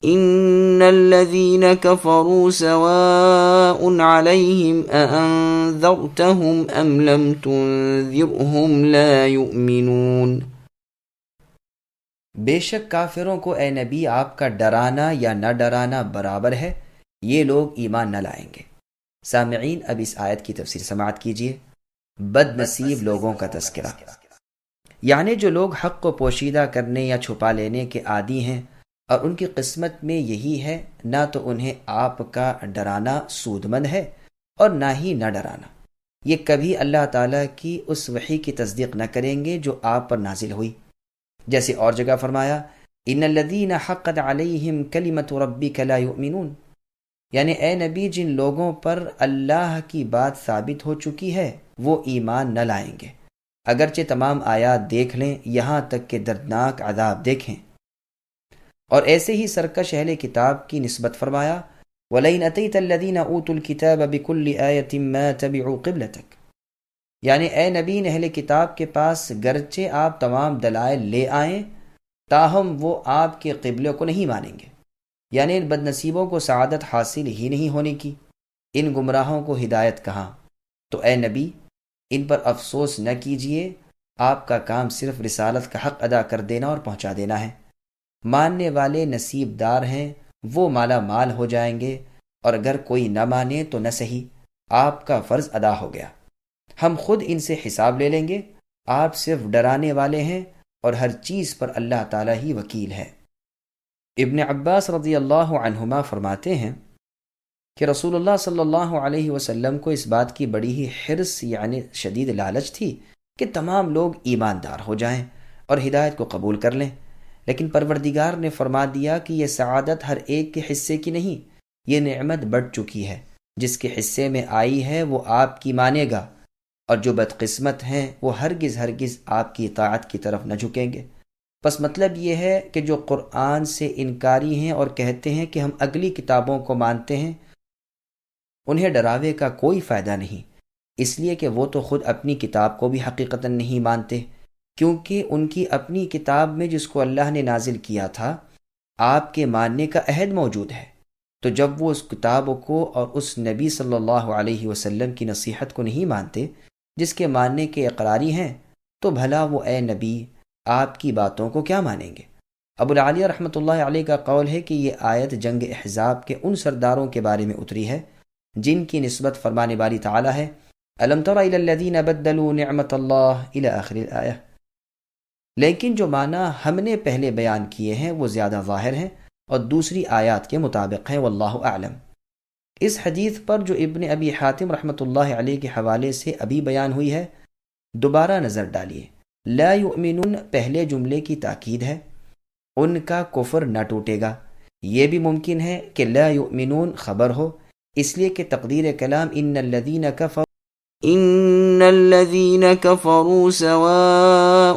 ان الذين كفروا سواء عليهم أأنذرتهم ام لم تنذرهم لا يؤمنون۔ بے شک کافروں کو اے نبی آپ کا ڈرانا یا نہ ڈرانا برابر ہے، یہ لوگ ایمان نہ لائیں گے۔ سامعین، اب اس آیت کی تفسیر سماعت کیجیے۔ بد نصیب لوگوں کا تذکرہ، یعنی جو لوگ حق کو پوشیدہ کرنے یا چھپا لینے کے عادی ہیں اور ان کی قسمت میں یہی ہے، نہ تو انہیں آپ کا ڈرانا سود مند ہے اور نہ ہی نہ ڈرانا۔ یہ کبھی اللہ تعالیٰ کی اس وحی کی تصدیق نہ کریں گے جو آپ پر نازل ہوئی، جیسے اور جگہ فرمایا ان الذین حقت علیہم کلمۃ ربک لا یؤمنون، یعنی اے نبی جن لوگوں پر اللہ کی بات ثابت ہو چکی ہے وہ ایمان نہ لائیں گے، اگرچہ تمام آیات دیکھ لیں، یہاں تک کہ دردناک عذاب دیکھیں۔ اور ایسے ہی سرکش اہل کتاب کی نسبت فرمایا وَلَئِنْ أَتَيْتَ الَّذِينَ أُوتُوا الْكِتَابَ بِكُلِّ آيَةٍ مَا تَبِعُوا قِبْلَتَكَ، یعنی اے نبی اہل کتاب کے پاس گرچہ آپ تمام دلائل لے آئیں تاہم وہ آپ کے قبلے کو نہیں مانیں گے، یعنی ان بد نصیبوں کو سعادت حاصل ہی نہیں ہونے کی، ان گمراہوں کو ہدایت کہاں۔ تو اے نبی ان پر افسوس نہ کیجیے، آپ کا کام صرف رسالت کا حق ادا کر دینا اور پہنچا دینا ہے۔ ماننے والے نصیب دار ہیں، وہ مالا مال ہو جائیں گے، اور اگر کوئی نہ مانے تو نہ صحیح، آپ کا فرض ادا ہو گیا، ہم خود ان سے حساب لے لیں گے، آپ صرف ڈرانے والے ہیں اور ہر چیز پر اللہ تعالیٰ ہی وکیل ہے۔ ابن عباس رضی اللہ عنہما فرماتے ہیں کہ رسول اللہ صلی اللہ علیہ وسلم کو اس بات کی بڑی ہی حرص یعنی شدید لالچ تھی کہ تمام لوگ ایماندار ہو جائیں اور ہدایت کو قبول کر لیں، لیکن پروردگار نے فرما دیا کہ یہ سعادت ہر ایک کے حصے کی نہیں، یہ نعمت بڑھ چکی ہے، جس کے حصے میں آئی ہے وہ آپ کی مانے گا، اور جو بدقسمت ہیں وہ ہرگز آپ کی اطاعت کی طرف نہ جھکیں گے۔ پس مطلب یہ ہے کہ جو قرآن سے انکاری ہیں اور کہتے ہیں کہ ہم اگلی کتابوں کو مانتے ہیں، انہیں ڈراوے کا کوئی فائدہ نہیں، اس لیے کہ وہ تو خود اپنی کتاب کو بھی حقیقتاً نہیں مانتے، کیونکہ ان کی اپنی کتاب میں جس کو اللہ نے نازل کیا تھا آپ کے ماننے کا عہد موجود ہے، تو جب وہ اس کتاب کو اور اس نبی صلی اللہ علیہ وسلم کی نصیحت کو نہیں مانتے جس کے ماننے کے اقراری ہیں، تو بھلا وہ اے نبی آپ کی باتوں کو کیا مانیں گے؟ ابو العالیہ رحمۃ اللہ علیہ کا قول ہے کہ یہ آیت جنگ احزاب کے ان سرداروں کے بارے میں اتری ہے جن کی نسبت فرمانے والی تعالیٰ ہے الم تر الی الذین بدلوا نعمت اللہ الی آخر الآیہ، لیکن جو معنی ہم نے پہلے بیان کیے ہیں وہ زیادہ ظاہر ہیں اور دوسری آیات کے مطابق ہیں، واللہ اعلم۔ اس حدیث پر جو ابن ابی حاتم رحمۃ اللہ علیہ کے حوالے سے ابھی بیان ہوئی ہے، دوبارہ نظر ڈالیے۔ لا یؤمنون پہلے جملے کی تاکید ہے، ان کا کفر نہ ٹوٹے گا۔ یہ بھی ممکن ہے کہ لا یؤمنون خبر ہو، اس لیے کہ تقدیر کلام ان الذین کفروا ان الذين كفروا سواء